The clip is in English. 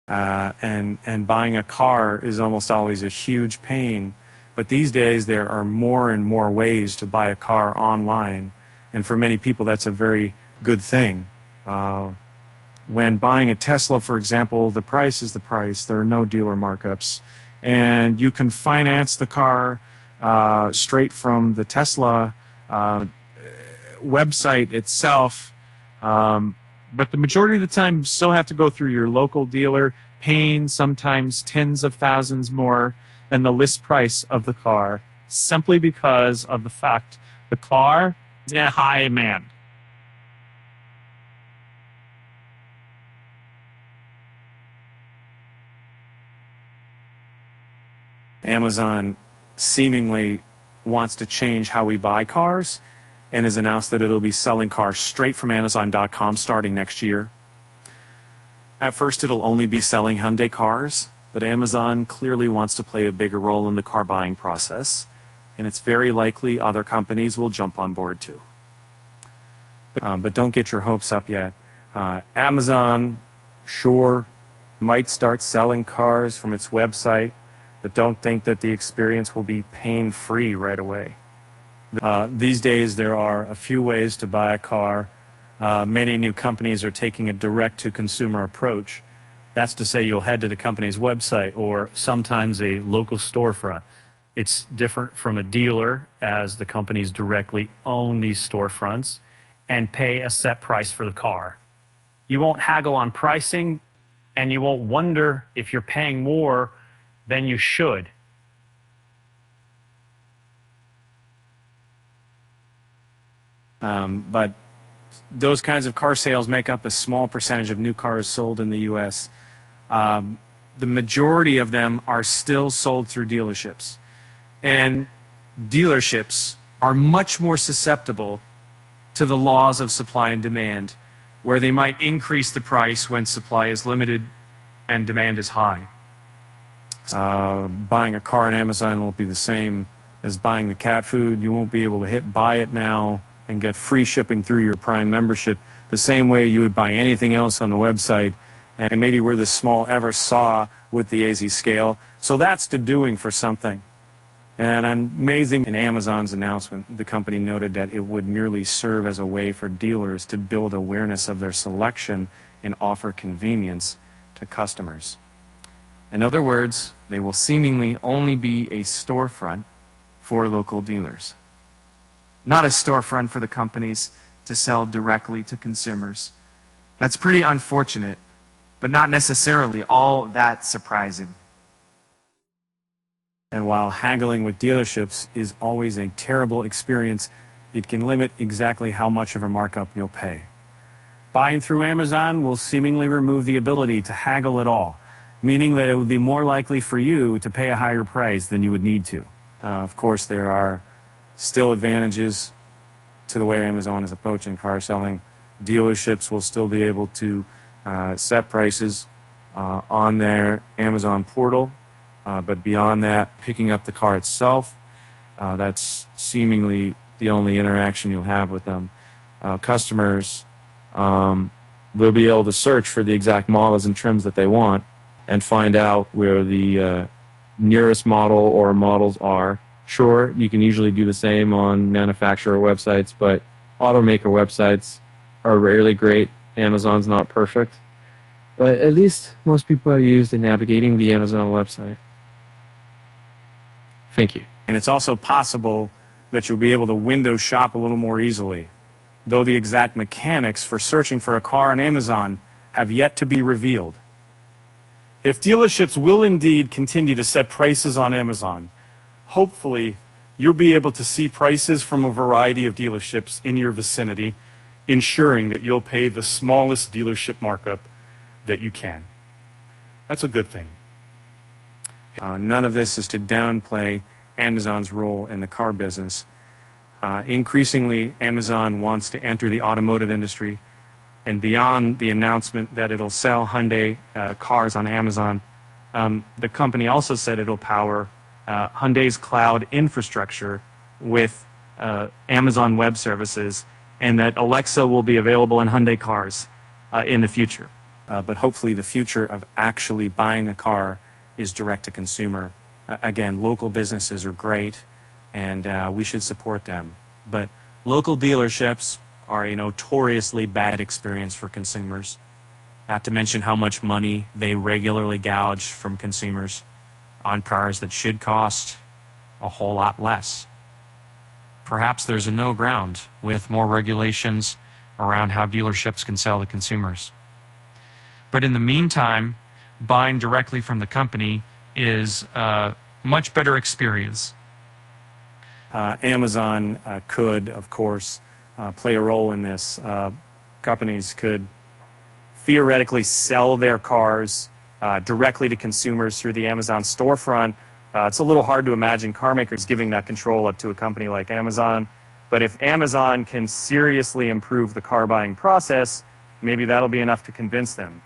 and buying a car is almost always a huge pain. But these days there are more and more ways to buy a car online, and for many people that's a very good thing. When buying a Tesla, for example, the price is the price. There are no dealer markups, and you can finance the car straight from the Tesla website itself. But the majority of the time you still have to go through your local dealer, paying sometimes tens of thousands more than the list price of the car, simply because of the fact the car is in high demand. Amazon seemingly wants to change how we buy cars and has announced that it'll be selling cars straight from Amazon.com starting next year. At first, it'll only be selling Hyundai cars, but Amazon clearly wants to play a bigger role in the car buying process, and it's very likely other companies will jump on board too. But don't get your hopes up yet. Amazon, sure, might start selling cars from its website, but don't think that the experience will be pain-free right away. These days, there are a few ways to buy a car. Many new companies are taking a direct-to-consumer approach. That's to say you'll head to the company's website or sometimes a local storefront. It's different from a dealer, as the companies directly own these storefronts and pay a set price for the car. You won't haggle on pricing, and you won't wonder if you're paying more than you should. But those kinds of car sales make up a small percentage of new cars sold in the U.S. The majority of them are still sold through dealerships. And dealerships are much more susceptible to the laws of supply and demand, where they might increase the price when supply is limited and demand is high. Buying a car on Amazon won't be the same as buying the cat food. You won't be able to hit buy it now and get free shipping through your Prime membership the same way you would buy anything else on the website. And maybe we're the small ever saw with the AZ scale. So that's the doing for something. And amazing, in Amazon's announcement, the company noted that it would merely serve as a way for dealers to build awareness of their selection and offer convenience to customers. In other words, they will seemingly only be a storefront for local dealers, not a storefront for the companies to sell directly to consumers. That's pretty unfortunate, but not necessarily all that surprising. And while haggling with dealerships is always a terrible experience, it can limit exactly how much of a markup you'll pay. Buying through Amazon will seemingly remove the ability to haggle at all, meaning that it would be more likely for you to pay a higher price than you would need to. Of course, there are still advantages to the way Amazon is approaching car selling. Dealerships will still be able to set prices on their Amazon portal, but beyond that, picking up the car itself, that's seemingly the only interaction you'll have with them. Customers will be able to search for the exact models and trims that they want and find out where the nearest model or models are. Sure, you can usually do the same on manufacturer websites, but automaker websites are rarely great. Amazon's not perfect, but at least most people are used in navigating the Amazon website. Thank you. And it's also possible that you'll be able to window shop a little more easily, though the exact mechanics for searching for a car on Amazon have yet to be revealed. If dealerships will indeed continue to set prices on Amazon, hopefully you'll be able to see prices from a variety of dealerships in your vicinity, ensuring that you'll pay the smallest dealership markup that you can. That's a good thing. None of this is to downplay Amazon's role in the car business. Increasingly, Amazon wants to enter the automotive industry, and beyond the announcement that it'll sell Hyundai cars on Amazon, the company also said it'll power Hyundai's cloud infrastructure with Amazon Web Services, and that Alexa will be available in Hyundai cars in the future. but hopefully the future of actually buying a car is direct to consumer. Again, local businesses are great, and we should support them. But local dealerships are a notoriously bad experience for consumers. Not to mention how much money they regularly gouge from consumers on cars that should cost a whole lot less. Perhaps there's a no ground with more regulations around how dealerships can sell to consumers. But in the meantime, buying directly from the company is a much better experience. Amazon could, of course, play a role in this. Companies could theoretically sell their cars directly to consumers through the Amazon storefront. It's a little hard to imagine car makers giving that control up to a company like Amazon. But if Amazon can seriously improve the car buying process, maybe that'll be enough to convince them.